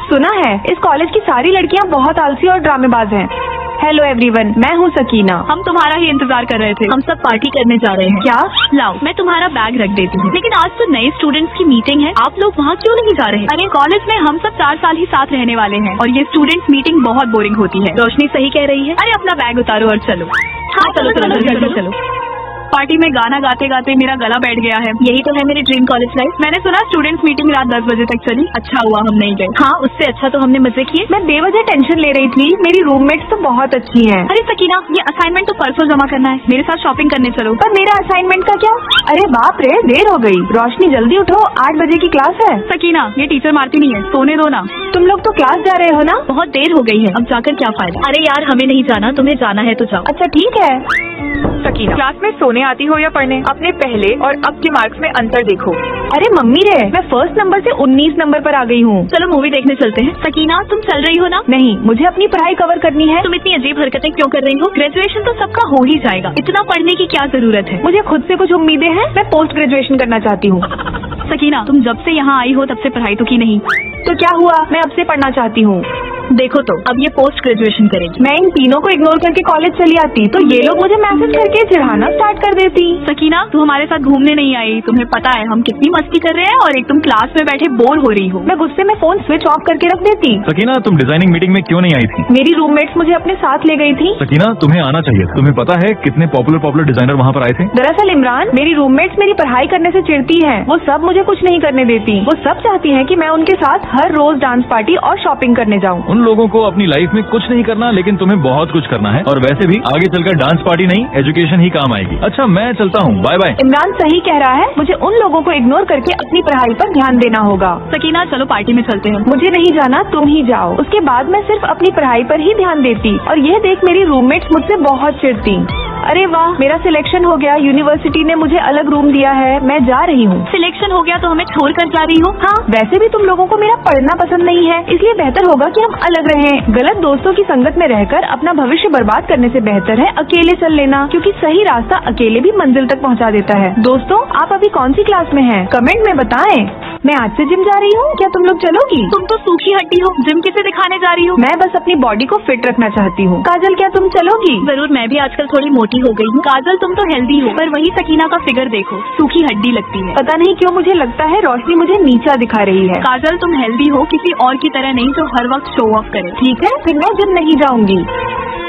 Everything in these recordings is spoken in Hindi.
सुना है इस कॉलेज की सारी लड़कियाँ बहुत आलसी और ड्रामेबाज हैं। हेलो एवरीवन, मैं हूँ सकीना। हम तुम्हारा ही इंतजार कर रहे थे। हम सब पार्टी करने जा रहे हैं। क्या? लाओ, मैं तुम्हारा बैग रख देती हूँ। लेकिन आज तो नए स्टूडेंट्स की मीटिंग है, आप लोग वहाँ क्यों नहीं जा रहे? अरे कॉलेज में हम सब 4 साल ही साथ रहने वाले हैं और ये स्टूडेंट्स मीटिंग बहुत बोरिंग होती है। रोशनी सही कह रही है। अरे अपना बैग उतारो और चलो। हाँ चलो चलो चलो चलो। पार्टी में गाना गाते गाते मेरा गला बैठ गया है। यही तो है मेरी ड्रीम कॉलेज लाइफ। मैंने सुना स्टूडेंट्स मीटिंग रात 10 बजे तक चली। अच्छा हुआ हम नहीं गए। हाँ, उससे अच्छा तो हमने मजे किए। मैं बेवजह टेंशन ले रही थी। मेरी रूममेट्स तो बहुत अच्छी हैं। अरे सकीना, ये असाइनमेंट तो परसों जमा करना है। मेरे साथ शॉपिंग करने चलो। पर मेरा असाइनमेंट का क्या? अरे बाप रे, देर हो गई। रोशनी जल्दी उठो, 8 बजे की क्लास है। सकीना, ये टीचर मारती नहीं है, सोने दो ना। तुम लोग तो क्लास जा रहे हो ना? बहुत देर हो गई है, अब जाकर क्या फायदा। अरे यार, हमें नहीं जाना, तुम्हें जाना है तो जाओ। अच्छा ठीक है। सकीना, क्लास में सोने आती हो या पढ़ने? अपने पहले और अब के मार्क्स में अंतर देखो। अरे मम्मी रे, मैं फर्स्ट नंबर से 19 नंबर पर आ गई हूँ। चलो मूवी देखने चलते हैं। सकीना, तुम चल रही हो ना? नहीं, मुझे अपनी पढ़ाई कवर करनी है। तुम इतनी अजीब हरकतें क्यों कर रही हो? ग्रेजुएशन तो सबका हो ही जाएगा, इतना पढ़ने की क्या जरूरत है? मुझे खुद से कुछ उम्मीदें हैं। मैं पोस्ट ग्रेजुएशन करना चाहती हूँ। सकीना, तुम जब से यहाँ आई हो तब से पढ़ाई तो की नहीं। तो क्या हुआ, मैं अब से पढ़ना चाहती हूँ। देखो तो, अब ये पोस्ट ग्रेजुएशन करेगी। मैं इन तीनों को इग्नोर करके कॉलेज चली आती तो ये लोग मुझे मैसेज करके चिढ़ाना स्टार्ट कर देती। सकीना, तू हमारे साथ घूमने नहीं आई। तुम्हें पता है हम कितनी मस्ती कर रहे हैं और एक तुम क्लास में बैठे बोर हो रही हो। मैं गुस्से में फोन स्विच ऑफ करके रख देती। सकीना, तुम डिजाइनिंग मीटिंग में क्यों नहीं आई थी? मेरी रूममेट्स मुझे अपने साथ ले गई थी। सकीना, तुम्हें आना चाहिए। तुम्हें पता है कितने पॉपुलर डिजाइनर वहाँ पर आए थे? दरअसल इमरान, मेरी रूममेट्स मेरी पढ़ाई करने से चिढ़ती हैं। वो सब मुझे कुछ नहीं करने देती। वो सब चाहती हैं कि मैं उनके साथ हर रोज डांस पार्टी और शॉपिंग करने जाऊँ। उन लोगों को अपनी लाइफ में कुछ नहीं करना, लेकिन तुम्हें बहुत कुछ करना है। और वैसे भी आगे चलकर डांस पार्टी नहीं, एजुकेशन ही काम आएगी। अच्छा, मैं चलता हूँ, बाय बाय। इमरान सही कह रहा है, मुझे उन लोगों को इग्नोर करके अपनी पढ़ाई पर ध्यान देना होगा। सकीना, चलो पार्टी में चलते हैं। मुझे नहीं जाना, तुम ही जाओ। उसके बाद मैं सिर्फ अपनी पढ़ाई पर ही ध्यान देती और यह देख मेरी रूममेट्स मुझसे बहुत चिढ़ती। अरे वाह, मेरा सिलेक्शन हो गया। यूनिवर्सिटी ने मुझे अलग रूम दिया है। मैं जा रही हूँ। सिलेक्शन हो गया तो हमें छोड़ कर जा रही हो? हाँ, वैसे भी तुम लोगों को मेरा पढ़ना पसंद नहीं है, इसलिए बेहतर होगा कि हम अलग रहें। गलत दोस्तों की संगत में रहकर अपना भविष्य बर्बाद करने से बेहतर है अकेले चल लेना, क्योंकि सही रास्ता अकेले भी मंजिल तक पहुँचा देता है। दोस्तों, आप अभी कौन सी क्लास में हैं? कमेंट में बताएं। मैं आज से जिम जा रही हूँ, क्या तुम लोग चलोगी? तुम तो सूखी हड्डी हो, जिम किसे दिखाने जा रही हो? मैं बस अपनी बॉडी को फिट रखना चाहती हूँ। काजल, क्या तुम चलोगी? जरूर, मैं भी आजकल थोड़ी मोटी हो गई हूँ। काजल, तुम तो हेल्दी हो, पर वही सकीना का फिगर देखो, सूखी हड्डी लगती है। पता नहीं क्यों मुझे लगता है रोशनी मुझे नीचा दिखा रही है। काजल, तुम हेल्दी हो, किसी और की तरह नहीं जो हर वक्त शो ऑफ करे। ठीक है, फिर मैं जिम नहीं जाऊंगी।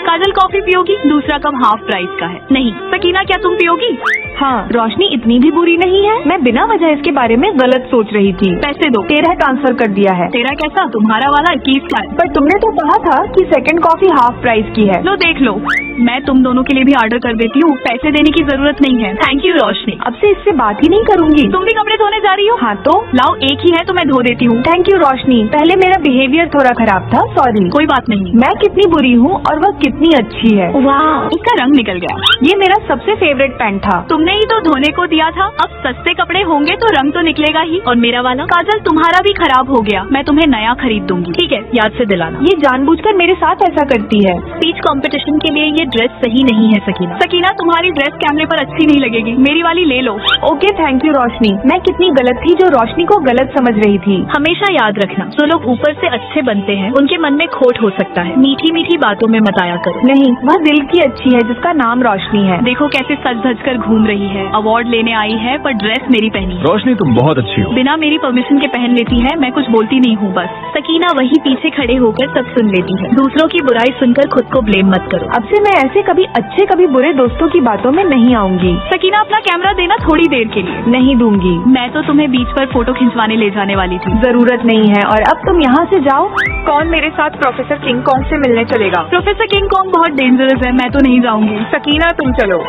काजल, कॉफी पियोगी? दूसरा कप हाफ प्राइस का है। नहीं। सकीना, क्या तुम पियोगी? हाँ, रोशनी इतनी भी बुरी नहीं है। मैं बिना वजह इसके बारे में गलत सोच रही थी। पैसे दो। 13 ट्रांसफर कर दिया है। तेरा कैसा? तुम्हारा वाला 21 का है। पर तुमने तो कहा था कि सेकंड कॉफी हाफ प्राइस की है। लो देख लो, मैं तुम दोनों के लिए भी ऑर्डर कर देती हूँ, पैसे देने की जरूरत नहीं है। थैंक यू रोशनी। अब से इससे बात ही नहीं करूंगी। तुम भी कपड़े धोने जा रही हो? हाँ तो लाओ, एक ही है तो मैं धो देती हूँ। थैंक यू रोशनी। पहले मेरा बिहेवियर थोड़ा खराब था, सॉरी। कोई बात नहीं। मैं कितनी बुरी हूँ और वह कितनी अच्छी है। वाह, उसका रंग निकल गया। ये मेरा सबसे फेवरेट पैंट था। तुमने ही तो धोने को दिया था। अब सस्ते कपड़े होंगे तो रंग तो निकलेगा ही। और मेरा वाला? काजल, तुम्हारा भी खराब हो गया, मैं तुम्हें नया खरीद दूंगी। ठीक है, याद से दिलाना। ये जानबूझकर मेरे साथ ऐसा करती है। स्पीच कंपटीशन के लिए ये ड्रेस सही नहीं है सकीना। सकीना, तुम्हारी ड्रेस कैमरे पर अच्छी नहीं लगेगी, मेरी वाली ले लो। ओके, थैंक यू रोशनी। मैं कितनी गलत थी जो रोशनी को गलत समझ रही थी। हमेशा याद रखना, जो लोग ऊपर से अच्छे बनते हैं उनके मन में खोट हो सकता है। मीठी मीठी बातों में मत आया करो। नहीं, वह दिल की अच्छी है जिसका नाम रोशनी है। देखो कैसे सज धज कर घूम रही है। अवार्ड लेने आई है पर ड्रेस मेरी पहनी है। रोशनी, तुम बहुत अच्छी हो। बिना मेरी परमिशन के पहन लेती है, मैं कुछ बोलती नहीं हूँ बस। सकीना वही पीछे खड़े होकर सब सुन लेती है। दूसरों की बुराई सुनकर खुद को ब्लेम मत करो। अब से मैं ऐसे कभी अच्छे कभी बुरे दोस्तों की बातों में नहीं आऊंगी। सकीना, अपना कैमरा देना थोड़ी देर के लिए। नहीं दूंगी। मैं तो तुम्हें बीच पर फोटो खिंचवाने ले जाने वाली थी। जरूरत नहीं है, और अब तुम यहाँ से जाओ। कौन मेरे साथ प्रोफेसर किंग कॉन्ग से मिलने चलेगा? प्रोफेसर किंग कॉन्ग बहुत डेंजरस है, मैं तो नहीं जाऊंगी। सकीना, तुम चलो।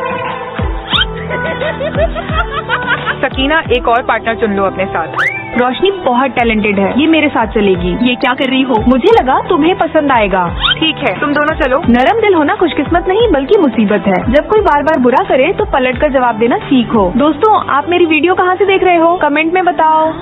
सकीना, एक और पार्टनर चुन लो अपने साथ। रोशनी बहुत टैलेंटेड है, ये मेरे साथ चलेगी। ये क्या कर रही हो? मुझे लगा तुम्हें पसंद आएगा। ठीक है, तुम दोनों चलो। नरम दिल होना खुशकिस्मत नहीं बल्कि मुसीबत है। जब कोई बार बार बुरा करे तो पलट कर जवाब देना सीखो। दोस्तों, आप मेरी वीडियो कहाँ से देख रहे हो? कमेंट में बताओ।